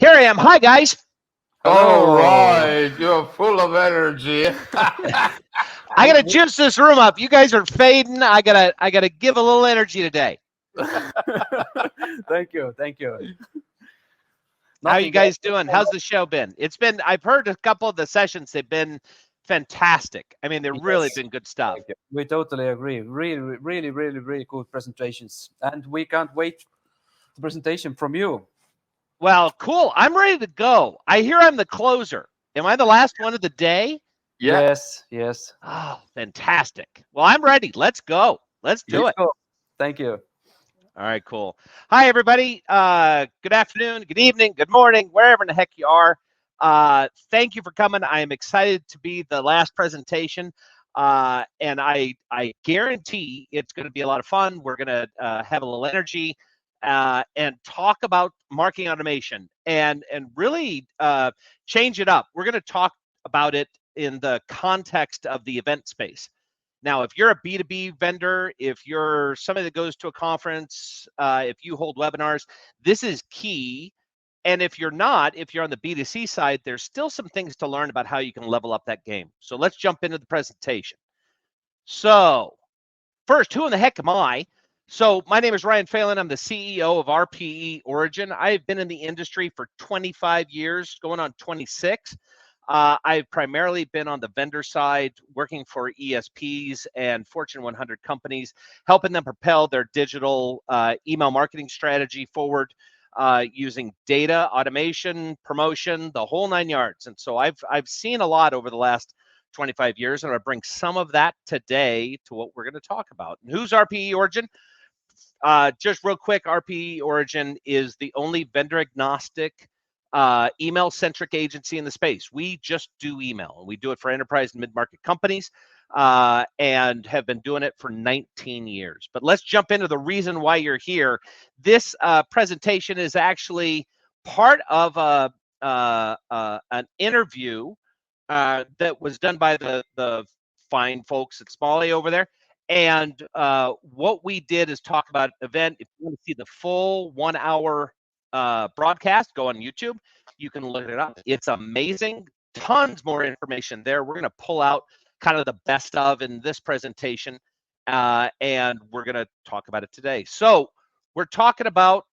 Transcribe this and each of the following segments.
Here I am. Hi, guys. All Hello. right, you're full of energy. I gotta juice this room up. You guys are fading. I gotta give a little energy today. Thank you. Thank you. How you Nothing guys else. doing? How's the show been? I've heard a couple of the sessions. They've been fantastic. I mean, they've really Yes. been good stuff. Thank you. We totally agree. Really good presentations. And we can't wait the presentation from you. Well, cool. I'm ready to go. I hear I'm the closer. Am I the last one of the day? Yeah. Yes. Oh, fantastic. Well, I'm ready. Let's go. Let's do Let's it. go. Thank you. All right, cool. Hi, everybody. Good afternoon, good evening, good morning, wherever in the heck you are. Thank you for coming. I am excited to be the last presentation, and I guarantee it's going to be a lot of fun. We're going to have a little energy and talk about marketing automation and really change it up. We're going to talk about it in the context of the event space. Now, if you're a B2B vendor, if you're somebody that goes to a conference, if you hold webinars, this is key. And if you're not, if you're on the B2C side, there's still some things to learn about how you can level up that game. So let's jump into the presentation. So first, who in the heck am I? So my name is Ryan Phelan. I'm the CEO of RPE Origin. I've been in the industry for 25 years, going on 26. I've primarily been on the vendor side, working for ESPs and Fortune 100 companies, helping them propel their digital email marketing strategy forward using data, automation, promotion, the whole 9 yards. And so I've seen a lot over the last 25 years, and I bring some of that today to what we're going to talk about. And who's RPE Origin? Just real quick, RPE Origin is the only vendor agnostic email-centric agency in the space. We just do email, and we do it for enterprise and mid-market companies, and have been doing it for 19 years. But let's jump into the reason why you're here. This presentation is actually part of an interview that was done by the fine folks at Smalley over there. And what we did is talk about an event. If you want to see the full 1 hour broadcast, go on YouTube. You can look it up. It's amazing. Tons more information there. We're going to pull out kind of the best of in this presentation, and we're going to talk about it today. So we're talking about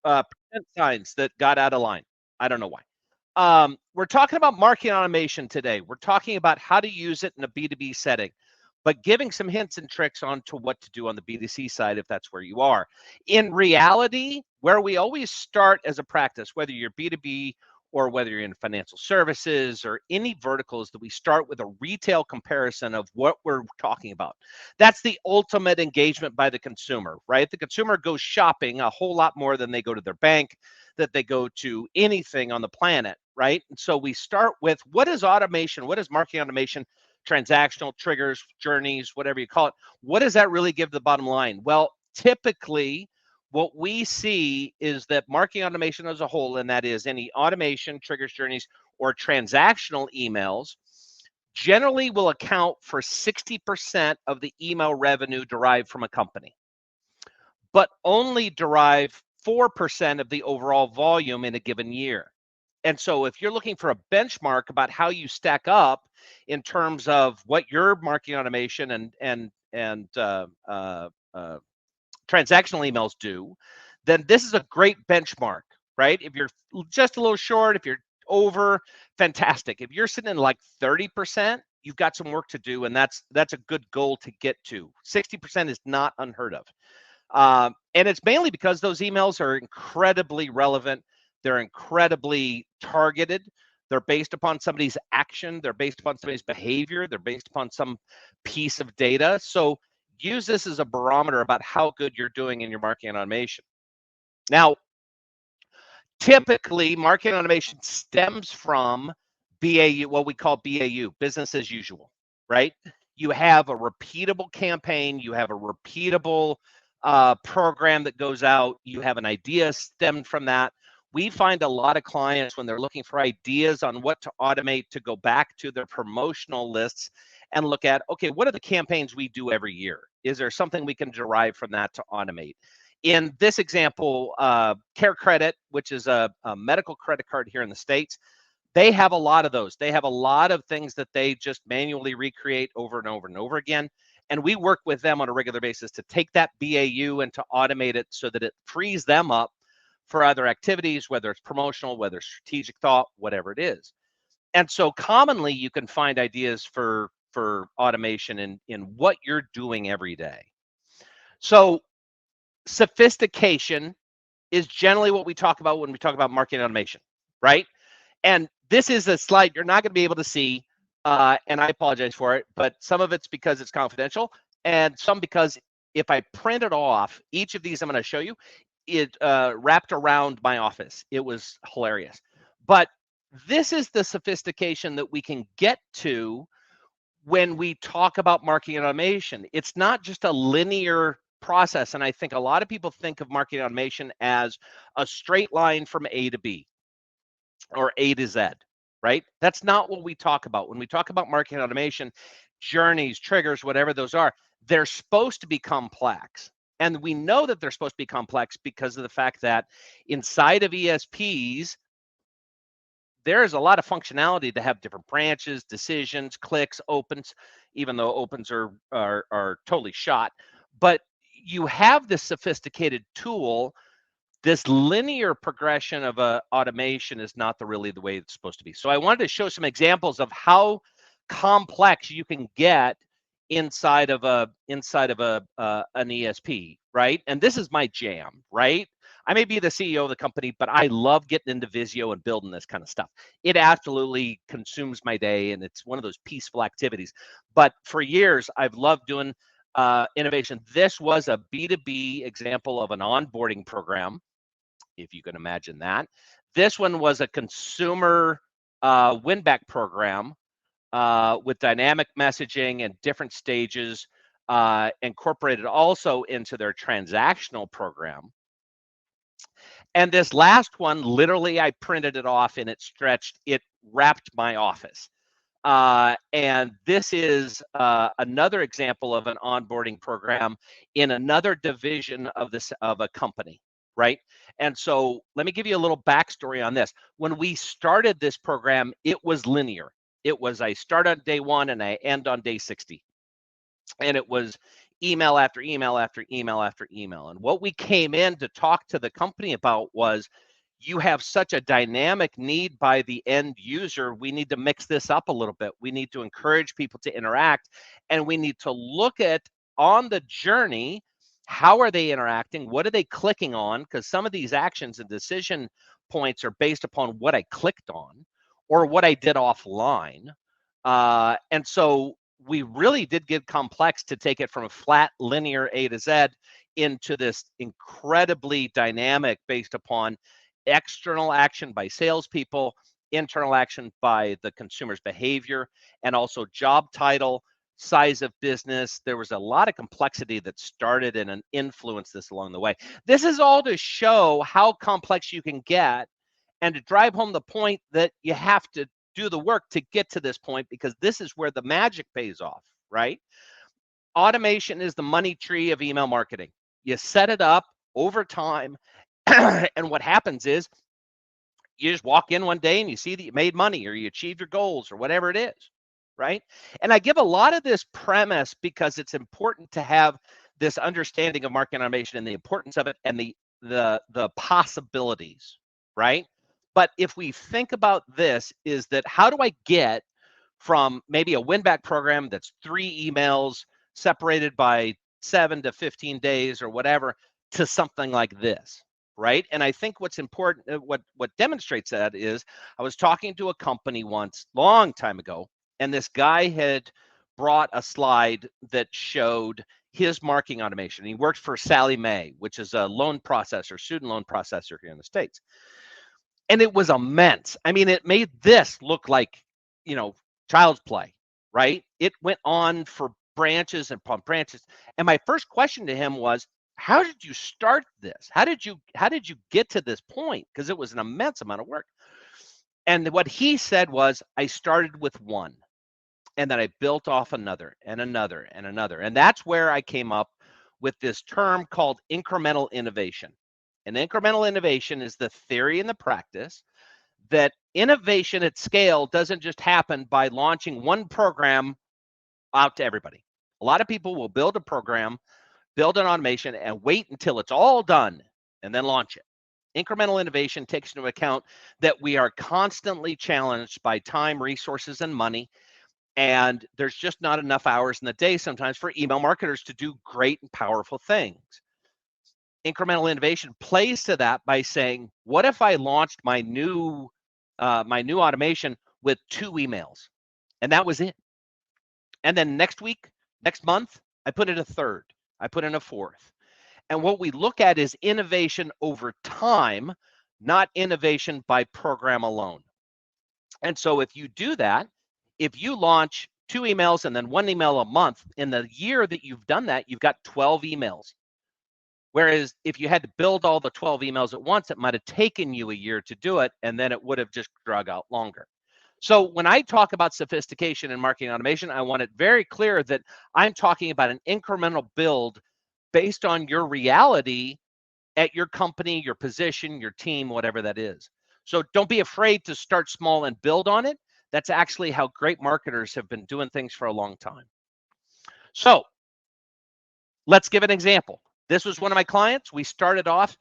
percent signs that got out of line. I don't know why. We're talking about marketing automation today. We're talking about how to use it in a B2B setting, but giving some hints and tricks on to what to do on the B2C side if that's where you are. In reality, where we always start as a practice, whether you're B2B or whether you're in financial services or any verticals, that we start with a retail comparison of what we're talking about. That's the ultimate engagement by the consumer, right? The consumer goes shopping a whole lot more than they go to their bank, that they go to anything on the planet, right? And so we start with what is automation? What is marketing automation? Transactional triggers, journeys, whatever you call it. What does that really give the bottom line? Well, typically, what we see is that marketing automation as a whole, and that is any automation, triggers, journeys, or transactional emails, generally will account for 60% of the email revenue derived from a company, but only derive 4% of the overall volume in a given year. And so if you're looking for a benchmark about how you stack up in terms of what your marketing automation and transactional emails do, then this is a great benchmark, right? If you're just a little short, if you're over, fantastic. If you're sitting in like 30%, you've got some work to do, and that's a good goal to get to. 60% is not unheard of. And it's mainly because those emails are incredibly relevant. They're incredibly targeted. They're based upon somebody's action. They're based upon somebody's behavior. They're based upon some piece of data. So use this as a barometer about how good you're doing in your marketing automation. Now, typically, marketing automation stems from BAU, what we call BAU, business as usual, right? You have a repeatable campaign. You have a repeatable program that goes out. You have an idea stemmed from that. We find a lot of clients when they're looking for ideas on what to automate to go back to their promotional lists and look at, okay, what are the campaigns we do every year? Is there something we can derive from that to automate? In this example, Care Credit, which is a medical credit card here in the States, they have a lot of those. They have a lot of things that they just manually recreate over and over and over again. And we work with them on a regular basis to take that BAU and to automate it so that it frees them up for other activities, whether it's promotional, whether it's strategic thought, whatever it is. And so commonly you can find ideas for automation in what you're doing every day. So sophistication is generally what we talk about when we talk about marketing automation, right? And this is a slide you're not going to be able to see, and I apologize for it, but some of it's because it's confidential, and some because if I print it off, each of these I'm going to show you, it wrapped around my office. It was hilarious. But this is the sophistication that we can get to when we talk about marketing automation. It's not just a linear process, and I think a lot of people think of marketing automation as a straight line from A to B or A to Z, right? That's not what we talk about. When we talk about marketing automation, journeys, triggers, whatever those are, they're supposed to be complex. And we know that they're supposed to be complex because of the fact that inside of ESPs, there's a lot of functionality to have different branches, decisions, clicks, opens, even though opens are totally shot. But you have this sophisticated tool. This linear progression of automation is not really the way it's supposed to be. So I wanted to show some examples of how complex you can get inside of an ESP, right? And this is my jam, right? I may be the CEO of the company, but I love getting into Visio and building this kind of stuff. It absolutely consumes my day, and it's one of those peaceful activities. But for years, I've loved doing innovation. This was a B2B example of an onboarding program, if you can imagine that. This one was a consumer win-back program with dynamic messaging and different stages, incorporated also into their transactional program. And this last one, literally, I printed it off and it stretched, it wrapped my office. And this is another example of an onboarding program in another division of a company, right? And so let me give you a little backstory on this. When we started this program, it was linear. It was I start on day 1 and I end on day 60. And it was email after email after email after email. And what we came in to talk to the company about was, you have such a dynamic need by the end user. We need to mix this up a little bit. We need to encourage people to interact, and we need to look at on the journey, how are they interacting? What are they clicking on? Because some of these actions and decision points are based upon what I clicked on or what I did offline. And so we really did get complex to take it from a flat linear A to Z into this incredibly dynamic based upon external action by salespeople, internal action by the consumer's behavior, and also job title, size of business. There was a lot of complexity that started and influenced this along the way. This is all to show how complex you can get and to drive home the point that you have to do the work to get to this point, because this is where the magic pays off, right? Automation is the money tree of email marketing. You set it up over time, and what happens is you just walk in one day and you see that you made money or you achieved your goals or whatever it is, right? And I give a lot of this premise because it's important to have this understanding of marketing automation and the importance of it and the possibilities, right? But if we think about this, is that how do I get from maybe a win-back program that's 3 emails separated by 7 to 15 days or whatever to something like this, right? And I think what's important, what demonstrates that is, I was talking to a company once, long time ago, and this guy had brought a slide that showed his marketing automation. He worked for Sallie Mae, which is a loan processor, student loan processor here in the States. And it was immense. I mean, it made this look like, child's play, right? It went on for branches and upon branches. And my first question to him was, how did you start this? How did you get to this point? Because it was an immense amount of work. And what he said was, I started with one, and then I built off another and another and another. And that's where I came up with this term called incremental innovation. And incremental innovation is the theory and the practice that innovation at scale doesn't just happen by launching one program out to everybody. A lot of people will build a program, build an automation, and wait until it's all done and then launch it. Incremental innovation takes into account that we are constantly challenged by time, resources, and money. And there's just not enough hours in the day sometimes for email marketers to do great and powerful things. Incremental innovation plays to that by saying, what if I launched my new automation with 2 emails? And that was it. And then next week, next month, I put in a third, I put in a fourth. And what we look at is innovation over time, not innovation by program alone. And so if you do that, if you launch 2 emails and then 1 email a month, in the year that you've done that, you've got 12 emails. Whereas if you had to build all the 12 emails at once, it might have taken you a year to do it, and then it would have just drug out longer. So when I talk about sophistication in marketing automation, I want it very clear that I'm talking about an incremental build based on your reality at your company, your position, your team, whatever that is. So don't be afraid to start small and build on it. That's actually how great marketers have been doing things for a long time. So let's give an example. This was one of my clients. We started off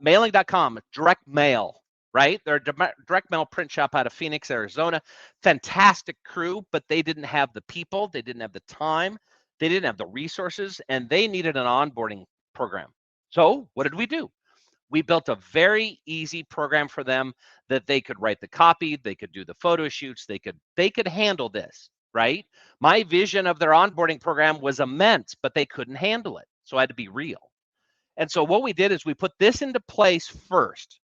mailing.com, direct mail, right? They're a direct mail print shop out of Phoenix, Arizona. Fantastic crew, but they didn't have the people, they didn't have the time, they didn't have the resources, and they needed an onboarding program. So what did we do? We built a very easy program for them that they could write the copy, they could do the photo shoots, they could handle this, right? My vision of their onboarding program was immense, but they couldn't handle it. So I had to be real. And so what we did is we put this into place first.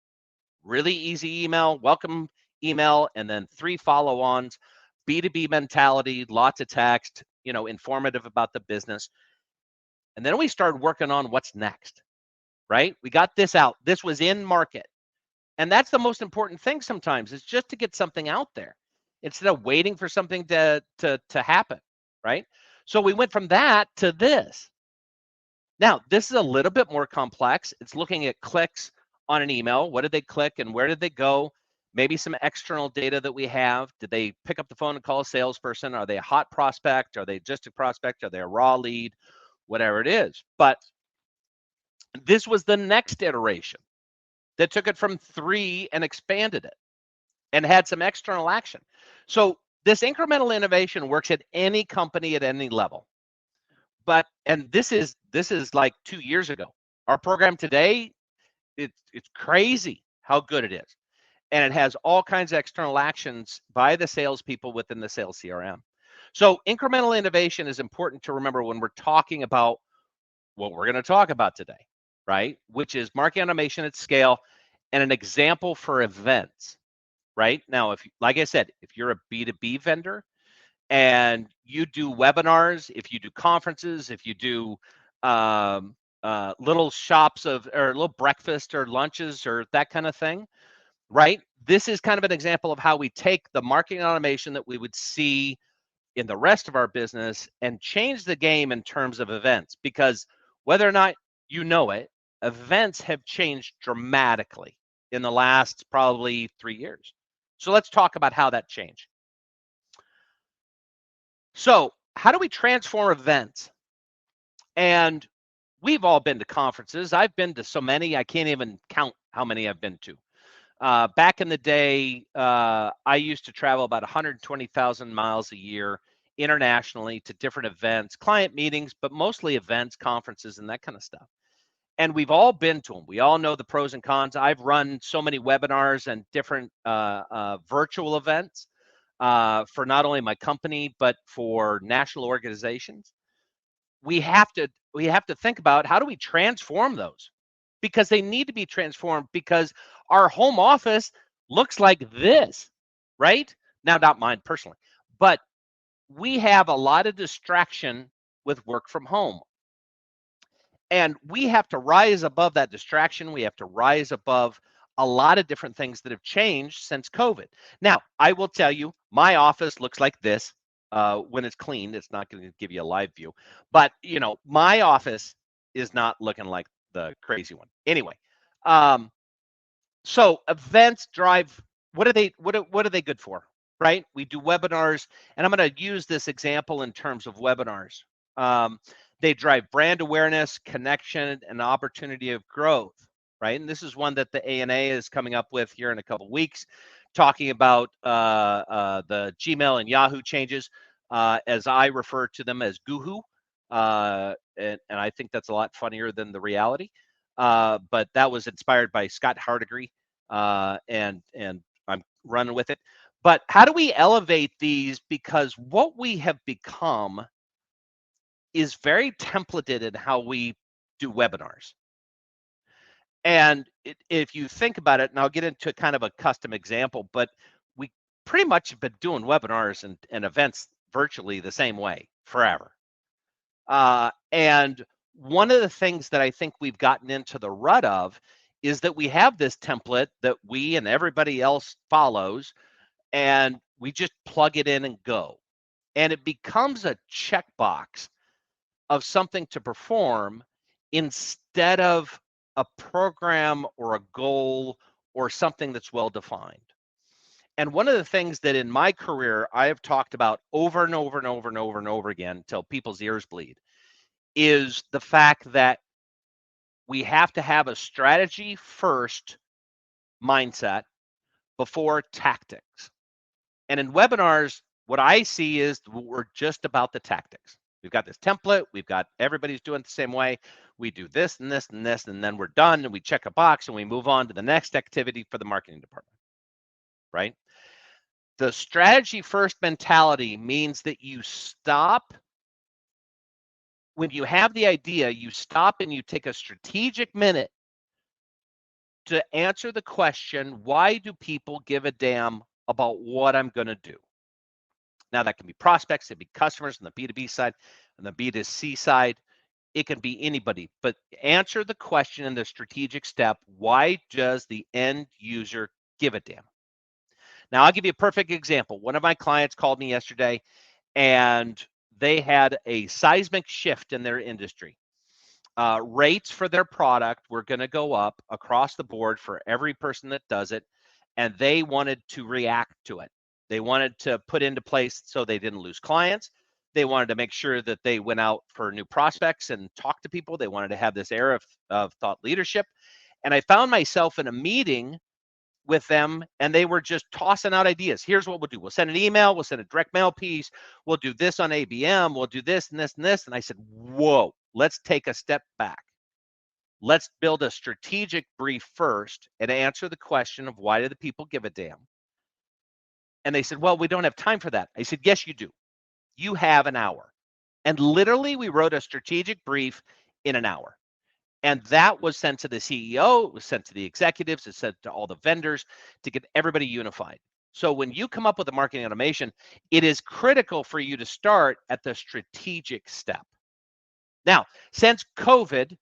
Really easy email, welcome email, and then 3 follow-ons, B2B mentality, lots of text, informative about the business. And then we started working on what's next, right? We got this out. This was in market. And that's the most important thing sometimes, is just to get something out there instead of waiting for something to happen, right? So we went from that to this. Now, this is a little bit more complex. It's looking at clicks on an email. What did they click and where did they go? Maybe some external data that we have. Did they pick up the phone and call a salesperson? Are they a hot prospect? Are they just a prospect? Are they a raw lead? Whatever it is. But this was the next iteration that took it from 3 and expanded it and had some external action. So this incremental innovation works at any company at any level. And this is like 2 years ago. Our program today, it's crazy how good it is. And it has all kinds of external actions by the salespeople within the sales CRM. So incremental innovation is important to remember when we're talking about what we're going to talk about today, right? Which is marketing automation at scale and an example for events, right? Now, like I said, if you're a B2B vendor and you do webinars, if you do conferences, if you do little shops or little breakfast or lunches or that kind of thing, right? This is kind of an example of how we take the marketing automation that we would see in the rest of our business and change the game in terms of events, because whether or not you know it, events have changed dramatically in the last probably 3 years. So let's talk about how that changed. So how do we transform events? And we've all been to conferences. I've been to so many, I can't even count how many I've been to. Back in the day, I used to travel about 120,000 miles a year internationally to different events, client meetings, but mostly events, conferences, and that kind of stuff. And we've all been to them. We all know the pros and cons. I've run so many webinars and different virtual events for not only my company, but for national organizations. We have to think about, how do we transform those? Because they need to be transformed, because our home office looks like this, right? Now, not mine personally, but we have a lot of distraction with work from home. And we have to rise above that distraction. We have to rise above a lot of different things that have changed since COVID. Now, I will tell you, my office looks like this. When it's clean, it's not going to give you a live view. But my office is not looking like the crazy one. Anyway, so events drive. What are they good for? Right? We do webinars, and I'm going to use this example in terms of webinars. They drive brand awareness, connection, and opportunity of growth. Right? And this is one that the ANA is coming up with here in a couple of weeks, talking about the Gmail and Yahoo changes, as I refer to them as Goohoo, and I think that's a lot funnier than the reality. But that was inspired by Scott Hardigree, and I'm running with it. But how do we elevate these? Because what we have become is very templated in how we do webinars. And if you think about it, and I'll get into kind of a custom example, but we pretty much have been doing webinars and events virtually the same way forever. And one of the things that I think we've gotten into the rut of is that we have this template that we and everybody else follows, and we just plug it in and go. And it becomes a checkbox of something to perform instead of a program or a goal or something that's well defined. And one of the things that in my career I have talked about over and over and over and over and over again until people's ears bleed is the fact that we have to have a strategy first mindset before tactics. And in webinars, what I see is we're just about the tactics. We've got this template. We've got everybody's doing it the same way. We do this and this and this, and then we're done and we check a box and we move on to the next activity for the marketing department, right? The strategy first mentality means that you stop. When you have the idea, you stop and you take a strategic minute to answer the question, why do people give a damn about what I'm going to do? Now, that can be prospects, it can be customers on the B2B side, on the B2C side. It can be anybody, but answer the question in the strategic step, why does the end user give a damn? Now, I'll give you a perfect example. One of my clients called me yesterday, and they had a seismic shift in their industry. Rates for their product were going to go up across the board for every person that does it, and they wanted to react to it. They wanted to put into place so they didn't lose clients. They wanted to make sure that they went out for new prospects and talked to people. They wanted to have this era of thought leadership. And I found myself in a meeting with them, and they were just tossing out ideas. Here's what we'll do. We'll send an email. We'll send a direct mail piece. We'll do this on ABM. We'll do this and this and this. And I said, whoa, let's take a step back. Let's build a strategic brief first and answer the question of why do the people give a damn? And they said, well, we don't have time for that. I said, yes, you do. You have an hour. And literally, we wrote a strategic brief in an hour. And that was sent to the CEO, it was sent to the executives, it's sent to all the vendors to get everybody unified. So when you come up with a marketing automation, it is critical for you to start at the strategic step. Now, since COVID,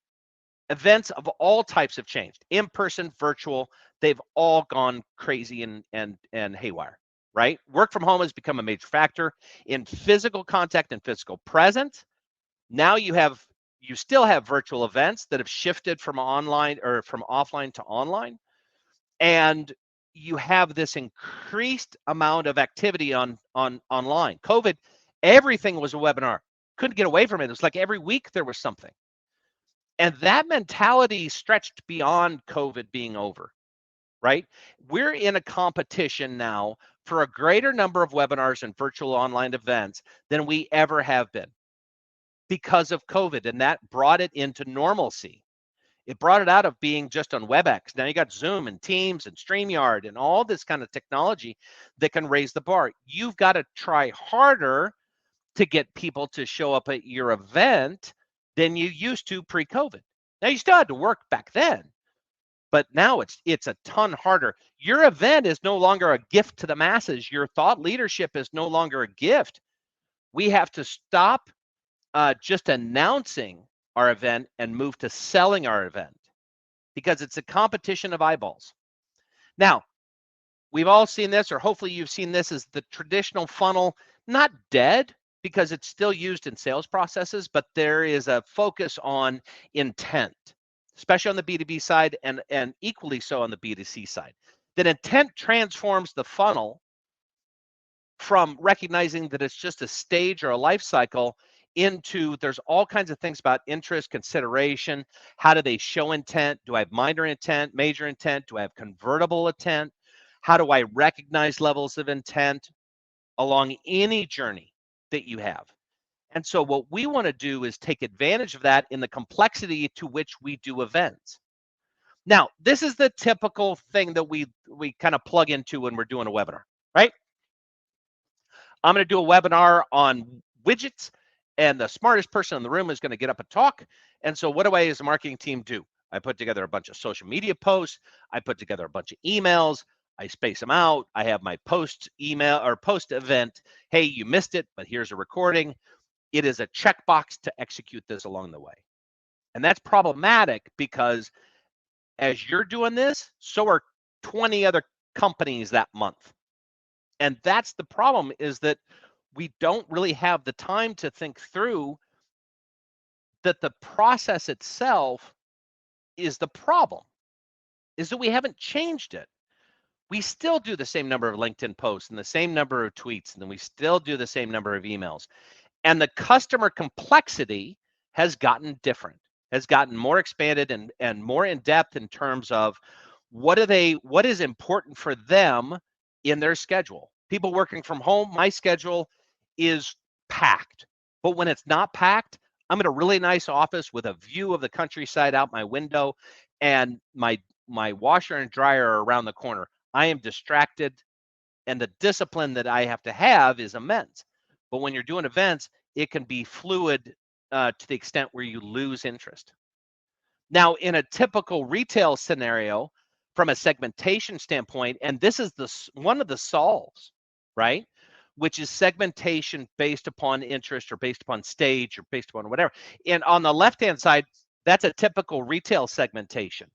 events of all types have changed. In-person, virtual, they've all gone crazy and haywire, right? Work from home has become a major factor in physical contact and physical presence. Now you still have virtual events that have shifted from online or from offline to online. And you have this increased amount of activity on online. COVID, everything was a webinar. Couldn't get away from it. It was like every week there was something. And that mentality stretched beyond COVID being over, right? We're in a competition now for a greater number of webinars and virtual online events than we ever have been because of COVID. And that brought it into normalcy. It brought it out of being just on WebEx. Now you got Zoom and Teams and StreamYard and all this kind of technology that can raise the bar. You've got to try harder to get people to show up at your event than you used to pre-COVID. Now you still had to work back then, but now it's a ton harder. Your event is no longer a gift to the masses. Your thought leadership is no longer a gift. We have to stop just announcing our event and move to selling our event because it's a competition of eyeballs. Now, we've all seen this, or hopefully you've seen this, as the traditional funnel. not dead because it's still used in sales processes, but there is a focus on intent, especially on the B2B side and equally so on the B2C side. That intent transforms the funnel from recognizing that it's just a stage or a life cycle into there's all kinds of things about interest, consideration. How do they show intent? Do I have minor intent, major intent? Do I have convertible intent? How do I recognize levels of intent along any journey that you have? And so what we want to do is take advantage of that in the complexity to which we do events. Now, this is the typical thing that we kind of plug into when we're doing a webinar, right? I'm going to do a webinar on widgets, and the smartest person in the room is going to get up and talk. And so what do I as a marketing team do? I put together a bunch of social media posts. I put together a bunch of emails. I space them out. I have my post email or post event. Hey, you missed it, but here's a recording. It is a checkbox to execute this along the way. And that's problematic because as you're doing this, so are 20 other companies that month. And that's the problem, is that we don't really have the time to think through that the process itself is the problem, is that we haven't changed it. We still do the same number of LinkedIn posts and the same number of tweets, and then we still do the same number of emails. And the customer complexity has gotten different, has gotten more expanded and more in depth in terms of what is important for them in their schedule. People working from home, my schedule is packed. But when it's not packed, I'm in a really nice office with a view of the countryside out my window, and my washer and dryer are around the corner. I am distracted, and the discipline that I have to have is immense. But when you're doing events, it can be fluid to the extent where you lose interest. Now, in a typical retail scenario, from a segmentation standpoint, and this is one of the solves, right? Which is segmentation based upon interest or based upon stage or based upon whatever. And on the left-hand side, that's a typical retail segmentation.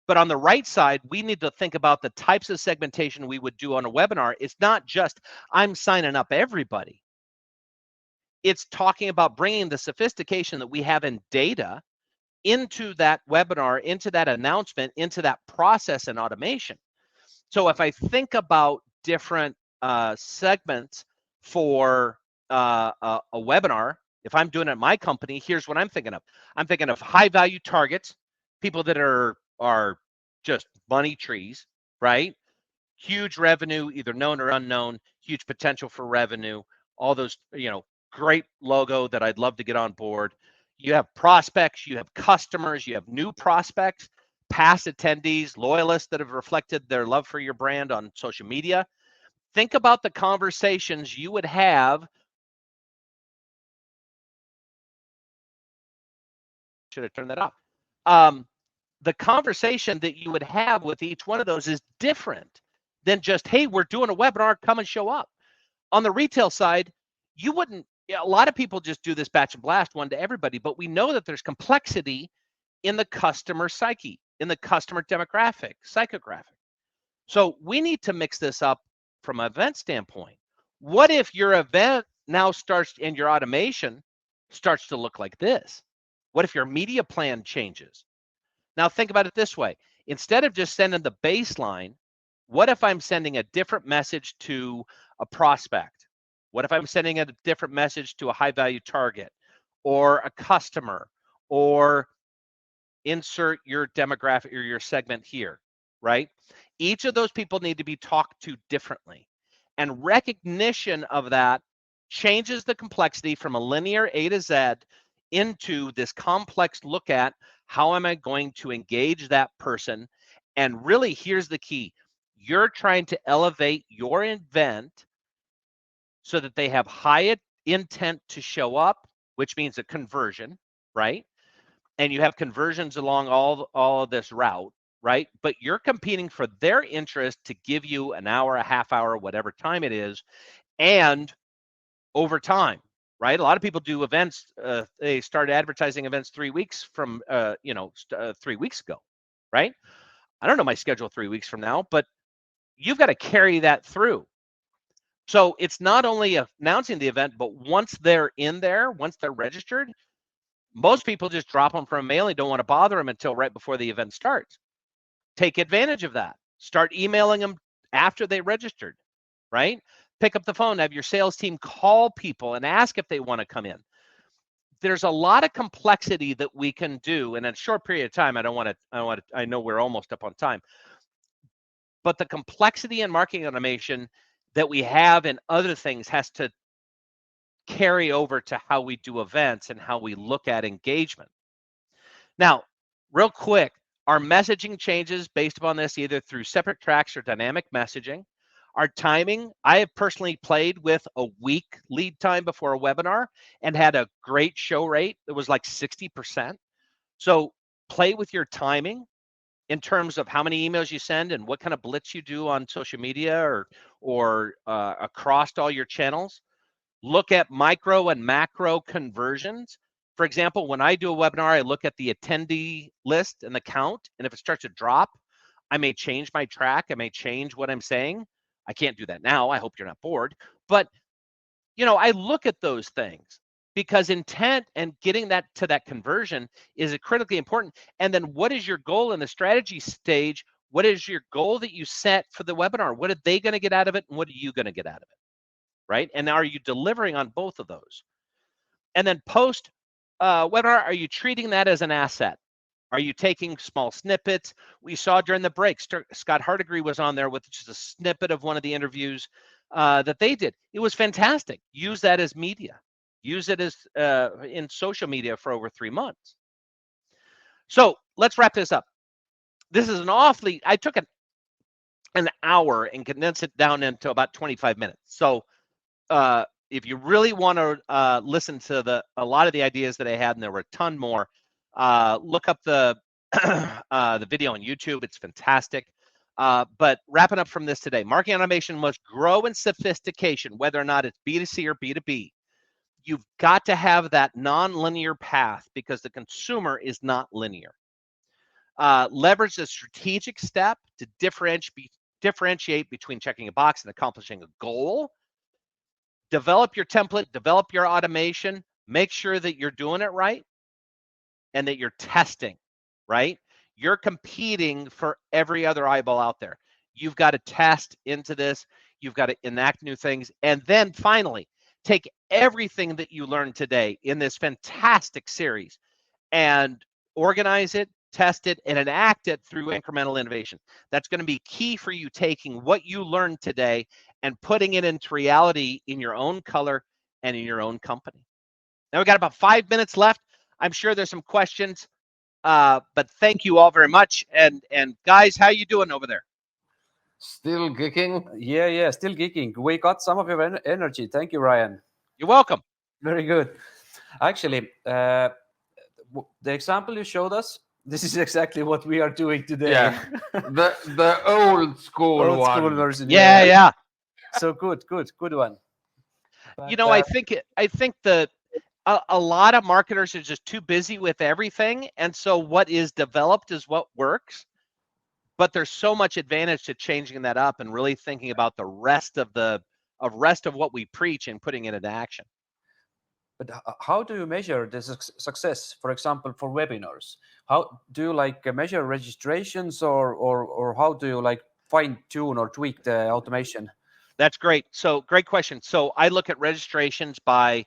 But on the right side, we need to think about the types of segmentation we would do on a webinar. It's not just I'm signing up everybody. It's talking about bringing the sophistication that we have in data into that webinar, into that announcement, into that process and automation. So if I think about different segments for a webinar, if I'm doing it at my company, here's what I'm thinking of. I'm thinking of high value targets, people that are just money trees, right? Huge revenue, either known or unknown, huge potential for revenue, all those, great logo that I'd love to get on board. You have prospects, you have customers, you have new prospects, past attendees, loyalists that have reflected their love for your brand on social media. Think about the conversations you would have. Should have turned that off. The conversation that you would have with each one of those is different than just, hey, we're doing a webinar, come and show up. On the retail side, you wouldn't, a lot of people just do this batch and blast one to everybody, but we know that there's complexity in the customer psyche, in the customer demographic, psychographic. So we need to mix this up from an event standpoint. What if your event now starts and your automation starts to look like this? What if your media plan changes? Now think about it this way. Instead of just sending the baseline, what if I'm sending a different message to a prospect? What if I'm sending a different message to a high value target or a customer, or insert your demographic or your segment here, right? Each of those people need to be talked to differently. And recognition of that changes the complexity from a linear A to Z into this complex look at how am I going to engage that person. And really, here's the key. You're trying to elevate your event so that they have high intent to show up, which means a conversion, right? And you have conversions along all of this route, right? But you're competing for their interest to give you an hour, a half hour, whatever time it is, and over time, right? A lot of people do events. They started advertising events 3 weeks from, 3 weeks ago, right? I don't know my schedule 3 weeks from now, but you've got to carry that through. So it's not only announcing the event, but once they're in there, once they're registered, most people just drop them from a mailing, don't want to bother them until right before the event starts. Take advantage of that. Start emailing them after they registered, right? Pick up the phone, have your sales team call people and ask if they want to come in. There's a lot of complexity that we can do in a short period of time. I know we're almost up on time, but the complexity in marketing automation that we have in other things has to carry over to how we do events and how we look at engagement. Now, real quick, our messaging changes based upon this either through separate tracks or dynamic messaging. Our timing, I have personally played with a week lead time before a webinar and had a great show rate. It was like 60%. So play with your timing in terms of how many emails you send and what kind of blitz you do on social media or across all your channels. Look at micro and macro conversions. For example, when I do a webinar, I look at the attendee list and the count, and if it starts to drop, I may change my track. I may change what I'm saying. I can't do that now. I hope you're not bored. But, I look at those things because intent and getting that to that conversion is critically important. And then what is your goal in the strategy stage? What is your goal that you set for the webinar? What are they going to get out of it? And what are you going to get out of it? Right? And are you delivering on both of those? And then post webinar, are you treating that as an asset? Are you taking small snippets? We saw during the break, Scott Hardigree was on there with just a snippet of one of the interviews that they did. It was fantastic. Use that as media. Use it as in social media for over 3 months. So let's wrap this up. This is I took an hour and condensed it down into about 25 minutes. So if you really want to listen to a lot of the ideas that I had, and there were a ton more, look up the the video on YouTube. It's fantastic. But wrapping up from this today, marketing automation must grow in sophistication, whether or not it's B2C or B2B. You've got to have that non-linear path because the consumer is not linear. Leverage the strategic step to differentiate between checking a box and accomplishing a goal. Develop your template, develop your automation, make sure that you're doing it right and that you're testing, right? You're competing for every other eyeball out there. You've got to test into this. You've got to enact new things. And then finally, take everything that you learned today in this fantastic series and organize it, test it, and enact it through incremental innovation. That's going to be key for you taking what you learned today and putting it into reality in your own color and in your own company. Now we got about 5 minutes left. I'm sure there's some questions, but thank you all very much. And guys, how you doing over there? Still kicking? Yeah, still geeking. We got some of your energy. Thank you, Ryan. You're welcome. Very good. Actually, the example you showed us, this is exactly what we are doing today. Yeah, the old school one. Version. Yeah. So good one. But, I think that a lot of marketers are just too busy with everything, and so what is developed is what works. But there's so much advantage to changing that up and really thinking about the rest of what we preach and putting it into action. But how do you measure the success? For example, for webinars, how do you measure registrations, or how do you fine tune or tweak the automation? That's great. So great question. So I look at registrations by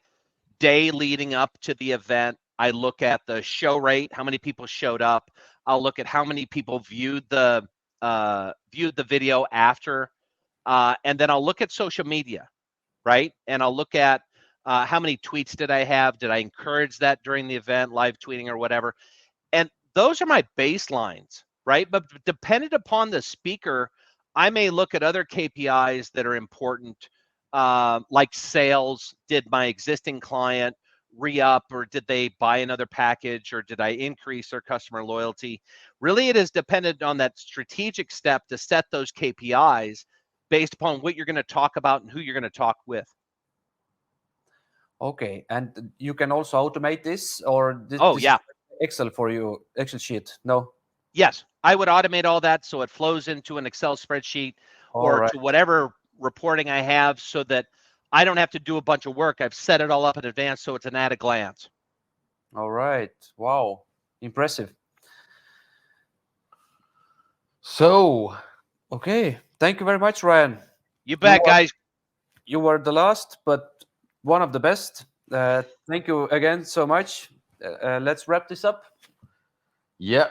day leading up to the event. I look at the show rate, how many people showed up. I'll look at how many people viewed the video after, and then I'll look at social media, right? And I'll look at how many tweets did I have? Did I encourage that during the event, live tweeting or whatever? And those are my baselines, right? But dependent upon the speaker, I may look at other KPIs that are important, like sales. Did my existing client re-up, or did they buy another package, or did I increase their customer loyalty? Really, it is dependent on that strategic step to set those KPIs based upon what you're going to talk about and who you're going to talk with. Okay, and you can also automate this, or this yeah, Excel for you, Excel sheet? No. Yes, I would automate all that so it flows into an Excel spreadsheet or to whatever reporting I have so that I don't have to do a bunch of work. I've set it all up in advance so it's an at a glance. All right. Wow. Impressive. So, Okay. Thank you very much, Ryan. You bet, are- guys. You were the last, but one of the best. Thank you again so much. Let's wrap this up. yeah.